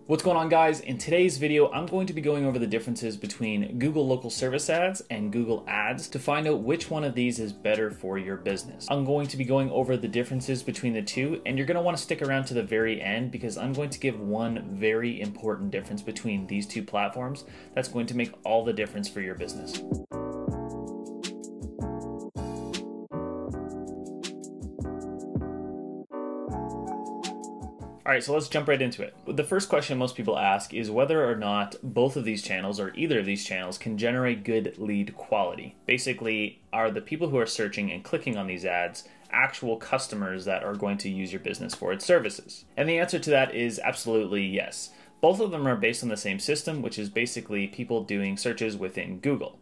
What's going on, guys? In today's video, I'm going to be going over the differences between Google Local Service Ads and Google Ads to find out which one of these is better for your business. I'm going to be going over the differences between the two, and you're going to want to stick around to the very end because I'm going to give one very important difference between these two platforms that's going to make all the difference for your business. All right, so let's jump right into it. The first question most people ask is whether or not both of these channels or either of these channels can generate good lead quality. Basically, are the people who are searching and clicking on these ads actual customers that are going to use your business for its services? And the answer to that is absolutely yes. Both of them are based on the same system, which is basically people doing searches within Google.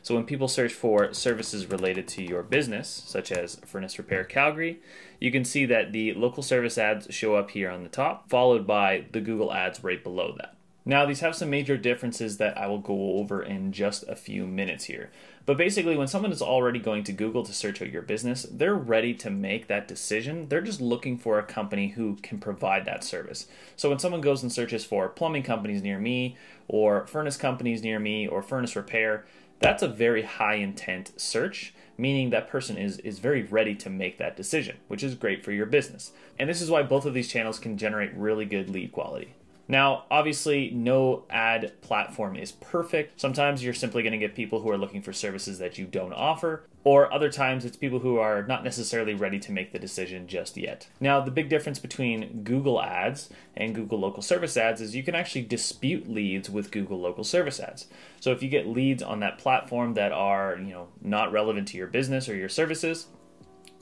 So when people search for services related to your business, such as Furnace Repair Calgary, you can see that the local service ads show up here on the top, followed by the Google ads right below that. Now, these have some major differences that I will go over in just a few minutes here. But basically, when someone is already going to Google to search out your business, they're ready to make that decision. They're just looking for a company who can provide that service. So when someone goes and searches for plumbing companies near me, or furnace companies near me, or furnace repair, that's a very high intent search, meaning that person is very ready to make that decision, which is great for your business. And this is why both of these channels can generate really good lead quality. Now, obviously, no ad platform is perfect. Sometimes you're simply going to get people who are looking for services that you don't offer, or other times it's people who are not necessarily ready to make the decision just yet. Now, the big difference between Google Ads and Google Local Service Ads is you can actually dispute leads with Google Local Service Ads. So if you get leads on that platform that are, not relevant to your business or your services,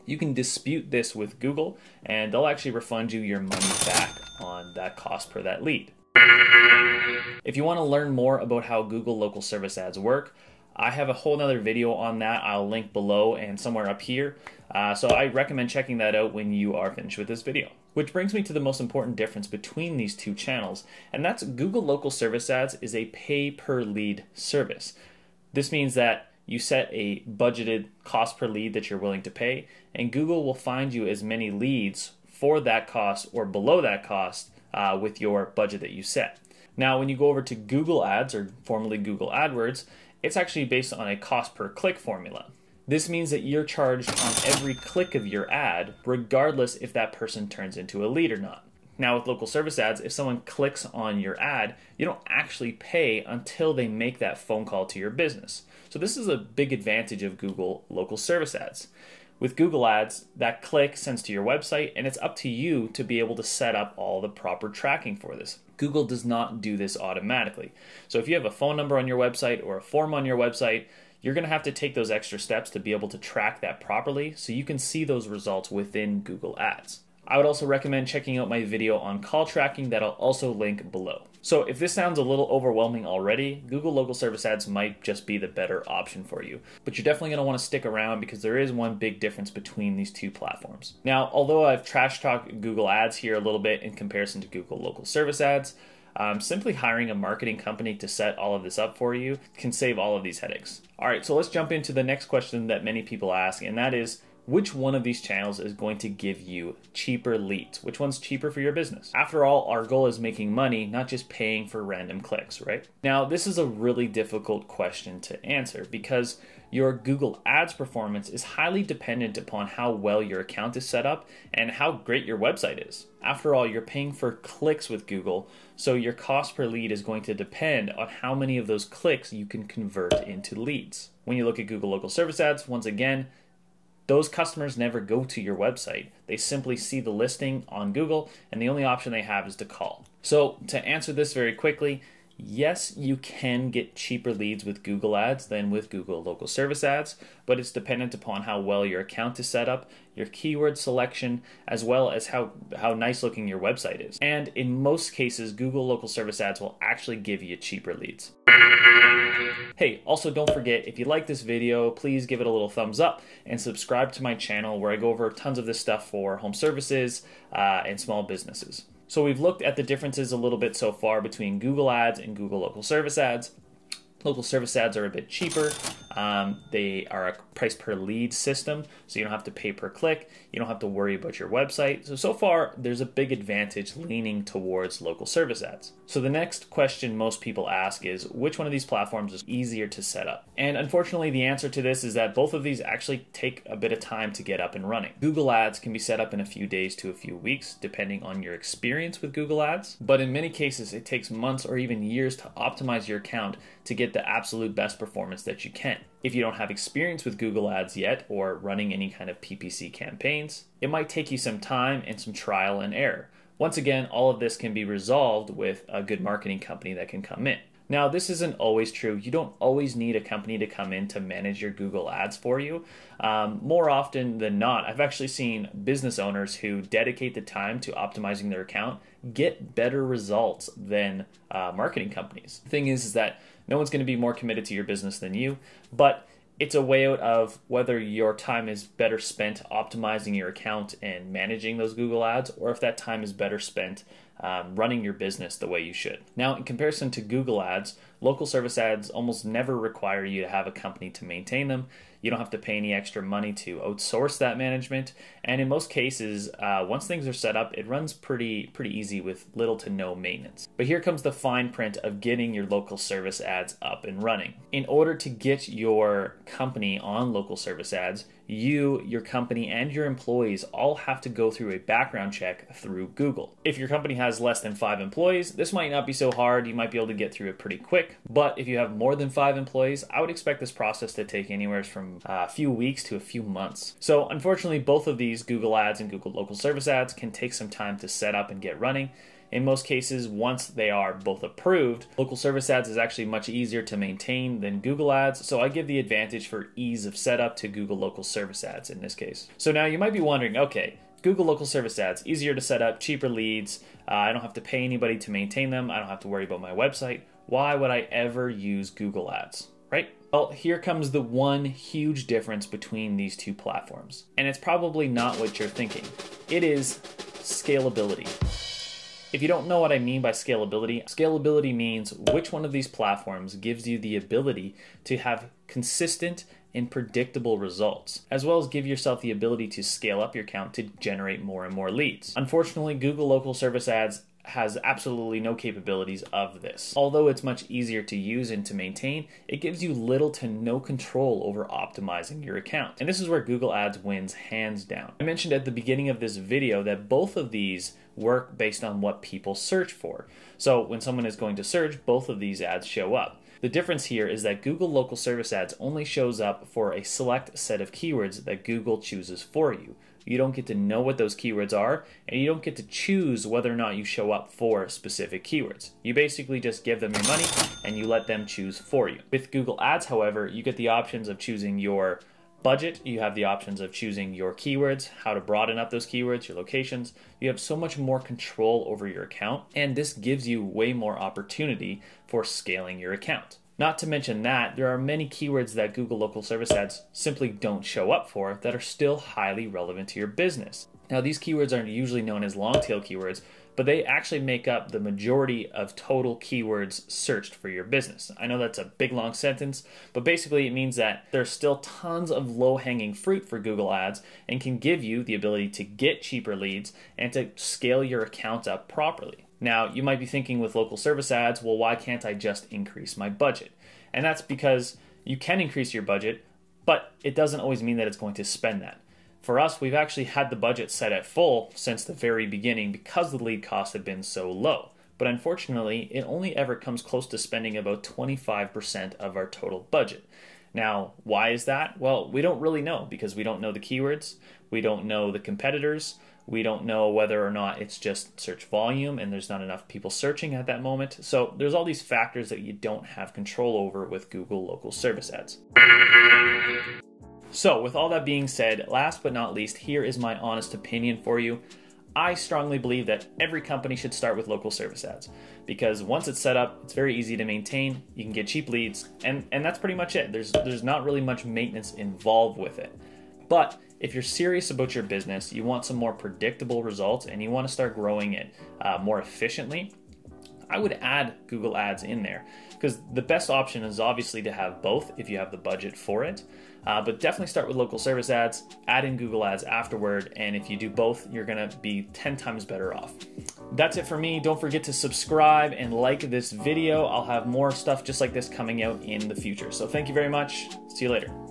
you can dispute this with Google and they'll actually refund you your money back on that cost per that lead. If you want to learn more about how Google Local Service Ads work, I have a whole nother video on that. I'll link below and somewhere up here. So I recommend checking that out when you are finished with this video. Which brings me to the most important difference between these two channels, and that's Google Local Service Ads is a pay per lead service. This means that you set a budgeted cost per lead that you're willing to pay, and Google will find you as many leads for that cost or below that cost with your budget that you set. Now, when you go over to Google Ads, or formerly Google Adwords, it's actually based on a cost per click formula. This means that you're charged on every click of your ad, regardless if that person turns into a lead or not. Now, with local service ads, if someone clicks on your ad, you don't actually pay until they make that phone call to your business. So this is a big advantage of Google Local Service Ads. With Google Ads, that click sends to your website, and it's up to you to be able to set up all the proper tracking for this. Google does not do this automatically. So if you have a phone number on your website or a form on your website, you're going to have to take those extra steps to be able to track that properly so you can see those results within Google Ads. I would also recommend checking out my video on call tracking that I'll also link below. So if this sounds a little overwhelming already, Google Local Service Ads might just be the better option for you. But you're definitely going to want to stick around because there is one big difference between these two platforms. Now, although I've trash talked Google Ads here a little bit in comparison to Google Local Service Ads, simply hiring a marketing company to set all of this up for you can save all of these headaches. All right, so let's jump into the next question that many people ask, and that is, which one of these channels is going to give you cheaper leads? Which one's cheaper for your business? After all, our goal is making money, not just paying for random clicks, right? Now, this is a really difficult question to answer because your Google Ads performance is highly dependent upon how well your account is set up and how great your website is. After all, you're paying for clicks with Google, so your cost per lead is going to depend on how many of those clicks you can convert into leads. When you look at Google Local Service Ads, once again, those customers never go to your website. They simply see the listing on Google, and the only option they have is to call. So to answer this very quickly, yes, you can get cheaper leads with Google Ads than with Google Local Service Ads, but it's dependent upon how well your account is set up, your keyword selection, as well as how nice looking your website is. And in most cases, Google Local Service Ads will actually give you cheaper leads. Hey, also don't forget, if you like this video, please give it a little thumbs up and subscribe to my channel where I go over tons of this stuff for home services and small businesses. So we've looked at the differences a little bit so far between Google Ads and Google Local Service Ads. Local service ads are a bit cheaper, They are a price per lead system, so you don't have to pay per click. You don't have to worry about your website. So far, there's a big advantage leaning towards local service ads. So the next question most people ask is, which one of these platforms is easier to set up? And unfortunately, the answer to this is that both of these actually take a bit of time to get up and running. Google Ads can be set up in a few days to a few weeks, depending on your experience with Google Ads. But in many cases, it takes months or even years to optimize your account to get the absolute best performance that you can. If you don't have experience with Google Ads yet or running any kind of PPC campaigns, it might take you some time and some trial and error. Once again, all of this can be resolved with a good marketing company that can come in. Now, this isn't always true. You don't always need a company to come in to manage your Google Ads for you. More often than not, I've actually seen business owners who dedicate the time to optimizing their account get better results than marketing companies. The thing is that no one's going to be more committed to your business than you, but it's a way out of whether your time is better spent optimizing your account and managing those Google Ads, or if that time is better spent running your business the way you should. Now, in comparison to Google Ads, local service ads almost never require you to have a company to maintain them. You don't have to pay any extra money to outsource that management. And in most cases, once things are set up, it runs pretty easy with little to no maintenance. But here comes the fine print of getting your local service ads up and running. In order to get your company on local service ads, you, your company, and your employees all have to go through a background check through Google. If your company has less than 5 employees, this might not be so hard. You might be able to get through it pretty quick. But if you have more than 5 employees, I would expect this process to take anywhere from a few weeks to a few months. So unfortunately, both of these, Google Ads and Google Local Service Ads, can take some time to set up and get running. In most cases, once they are both approved, local service ads is actually much easier to maintain than Google Ads, so I give the advantage for ease of setup to Google Local Service Ads in this case. So now you might be wondering, okay, Google Local Service Ads, easier to set up, cheaper leads, I don't have to pay anybody to maintain them, I don't have to worry about my website. Why would I ever use Google Ads, right? Well, here comes the one huge difference between these two platforms, and it's probably not what you're thinking. It is scalability. If you don't know what I mean by scalability, scalability means which one of these platforms gives you the ability to have consistent and predictable results, as well as give yourself the ability to scale up your account to generate more and more leads. Unfortunately, Google Local Service Ads has absolutely no capabilities of this. Although it's much easier to use and to maintain, it gives you little to no control over optimizing your account. And this is where Google Ads wins hands down. I mentioned at the beginning of this video that both of these work based on what people search for. So when someone is going to search, both of these ads show up. The difference here is that Google Local Service Ads only shows up for a select set of keywords that Google chooses for you. You don't get to know what those keywords are, and you don't get to choose whether or not you show up for specific keywords. You basically just give them your money and you let them choose for you. With Google Ads, however, you get the options of choosing your budget, you have the options of choosing your keywords, how to broaden up those keywords, your locations. You have so much more control over your account, and this gives you way more opportunity for scaling your account. Not to mention that there are many keywords that Google Local Service Ads simply don't show up for that are still highly relevant to your business. Now, these keywords are usually known as long tail keywords, but they actually make up the majority of total keywords searched for your business. I know that's a big long sentence, but basically it means that there's still tons of low-hanging fruit for Google Ads and can give you the ability to get cheaper leads and to scale your account up properly. Now, you might be thinking with local service ads, well, why can't I just increase my budget? And that's because you can increase your budget, but it doesn't always mean that it's going to spend that. For us, we've actually had the budget set at full since the very beginning because the lead costs have been so low. But unfortunately, it only ever comes close to spending about 25% of our total budget. Now, why is that? Well, we don't really know because we don't know the keywords, we don't know the competitors, we don't know whether or not it's just search volume and there's not enough people searching at that moment. So there's all these factors that you don't have control over with Google Local Service Ads. So with all that being said, last but not least, here is my honest opinion for you. I strongly believe that every company should start with local service ads because once it's set up, it's very easy to maintain, you can get cheap leads, and that's pretty much it. There's not really much maintenance involved with it. But if you're serious about your business, you want some more predictable results, and you want to start growing it more efficiently, I would add Google Ads in there, because the best option is obviously to have both if you have the budget for it. But definitely start with local service ads, add in Google Ads afterward, and if you do both, you're gonna be 10 times better off. That's it for me. Don't forget to subscribe and like this video. I'll have more stuff just like this coming out in the future. So thank you very much. See you later.